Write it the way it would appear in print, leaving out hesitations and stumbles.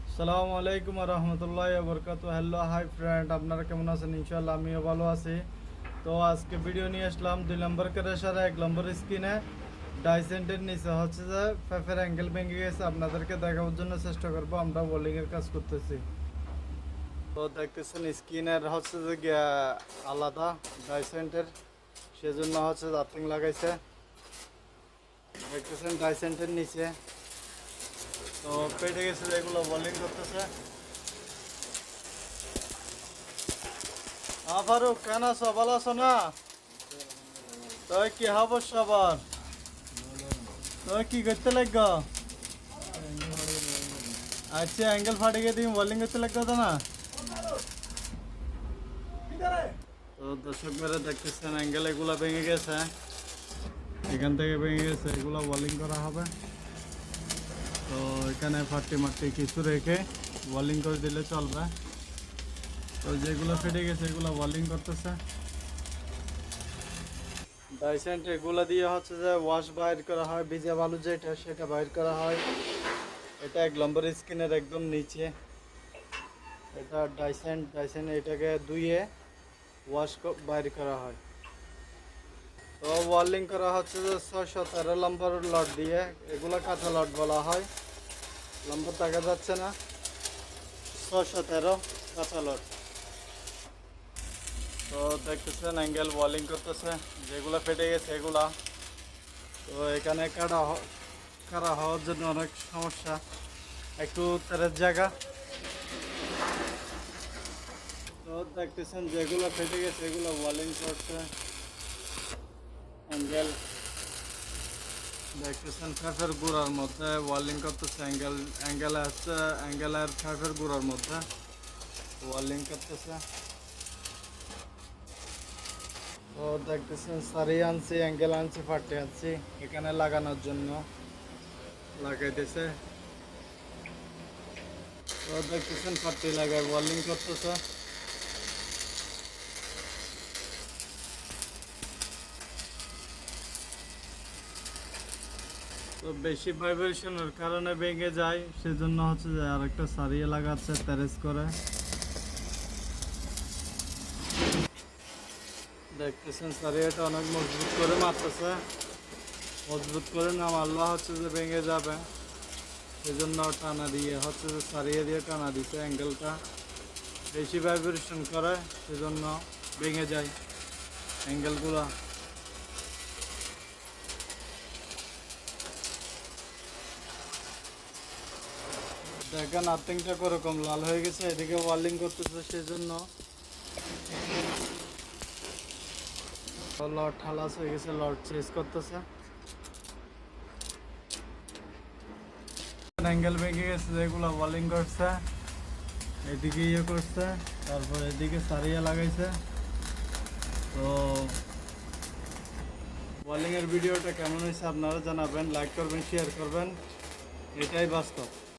আসসালামু আলাইকুম রহমতুল্লাহি ওয়া বারাকাতুহু। হ্যালো হাই ফ্রেন্ড, আপনারা কেমন আছেন? ইনশাআল্লাহ আমিও ভালো আছি। তো আজকে ভিডিও নিয়ে আসলাম 2 নম্বর ক্র্যাশার 1 নম্বর স্ক্রিনে ডাইসেন্টের নিচে হচ্ছে যে ফেফের অ্যাঙ্গেল ভেঙে গেছে। আপনাদেরকে দেখানোর জন্য চেষ্টা করব। আমরা ওয়েল্ডিংয়ের কাজ করতেছি। তো দেখতেছেন স্ক্রিনের হচ্ছে যে আলাদা ডাইসেন্টের, সেজন্য হচ্ছে আর্থিং লাগাইছে। দেখতেছেন ডাইসেন্টের নিচে তো পেটে গেছে, এগুলো ওয়েল্ডিং করতেছে। ফারুক কেন আছো? ভালো আছো না? তুই কি হবস আবার? তুই কি করতে লাগ? আচ্ছা, অ্যাঙ্গেল ফাটে গিয়ে তুমি ওয়েল্ডিং করতে লাগতো না? তো দর্শক মেরে দেখতেছেন অ্যাঙ্গেল এগুলো ভেঙে গেছে, এখান থেকে ভেঙে গেছে, এগুলো ওয়েল্ডিং করা হবে। তো এখানে ফাটটি মাটি কিছু রেখে ওয়েল্ডিং করে দিলে চলবে। তো যেগুলো ফেটে গেছে এগুলো ওয়েল্ডিং করতেছে। ডাইসেন্ট এগুলো দিয়ে হচ্ছে যে ওয়াশ বাইর করা হয়, ভিজা বালু যেটা সেটা বাইর করা হয়। এটা 1 নম্বর স্ক্রিনের একদম নিচে, এটা ডাইসেন্ট এটাকে ধুয়ে ওয়াশ বাইর করা হয়। তো ওয়েল্ডিং করা হচ্ছে যে 613 নম্বর লট দিয়ে, এগুলো কাঁচা লট বলা হয়। নম্বর দেখা যাচ্ছে না, 613 কাঁচা লট। তো দেখতেছেন অ্যাঙ্গেল ওয়েল্ডিং করতেছে, যেগুলো ফেটে গেছে এগুলা। তো এখানে কাটা হওয়ার জন্য অনেক সমস্যা, একটু তেরের জায়গা। তো দেখতেছেন যেগুলো ফেটে গেছে এগুলো ওয়েল্ডিং করছে অ্যাঙ্গেল। দেখতেছেন ফেফের গুঁড়ার মধ্যে ওয়েল্ডিং করতেছে অ্যাঙ্গেল আসছে, অ্যাঙ্গেলের ফেফের গুঁড়ার মধ্যে ওয়েল্ডিং করতেছে। তো দেখতেছেন সারিয়ে আনছি, অ্যাঙ্গেল আনছি, ফাটে আনছি এখানে লাগানোর জন্য লাগাইতেছে। তো দেখতেছেন ফাটটি লাগায় ওয়েল্ডিং করতেছে। তো বেশি ভাইব্রেশনের কারণে ভেঙে যায়, সেজন্য হচ্ছে যে আরেকটা সারিয়ে লাগাচ্ছে তেরেস করে। দেখতেছেন সারিয়াটা অনেক মজবুত করে মারতেছে, মজবুত করে না মারলে হচ্ছে যে ভেঙে যাবে, সেজন্য টানা দিয়ে হচ্ছে যে সারিয়ে দিয়ে টানা দিছে। অ্যাঙ্গেলটা বেশি ভাইব্রেশন করে সেজন্য ভেঙে যায় অ্যাঙ্গেলগুলো। দেখেন আর্থিংটা কোরকম লাল হয়ে গেছে, এদিকে ওয়েল্ডিং করতেছে সেজন্য লট হালাস হয়ে গেছে, লট চেঞ্জ করতেছে। অ্যাঙ্গেল ভেঙে গেছে, যেগুলো ওয়েল্ডিং করছে এদিকে ইয়ে করছে, তারপর এদিকে সারিয়ে লাগাইছে। তো ওয়েল্ডিংয়ের ভিডিওটা কেমন হয়েছে আপনারা জানাবেন, লাইক করবেন, শেয়ার করবেন, এটাই বাস্তব।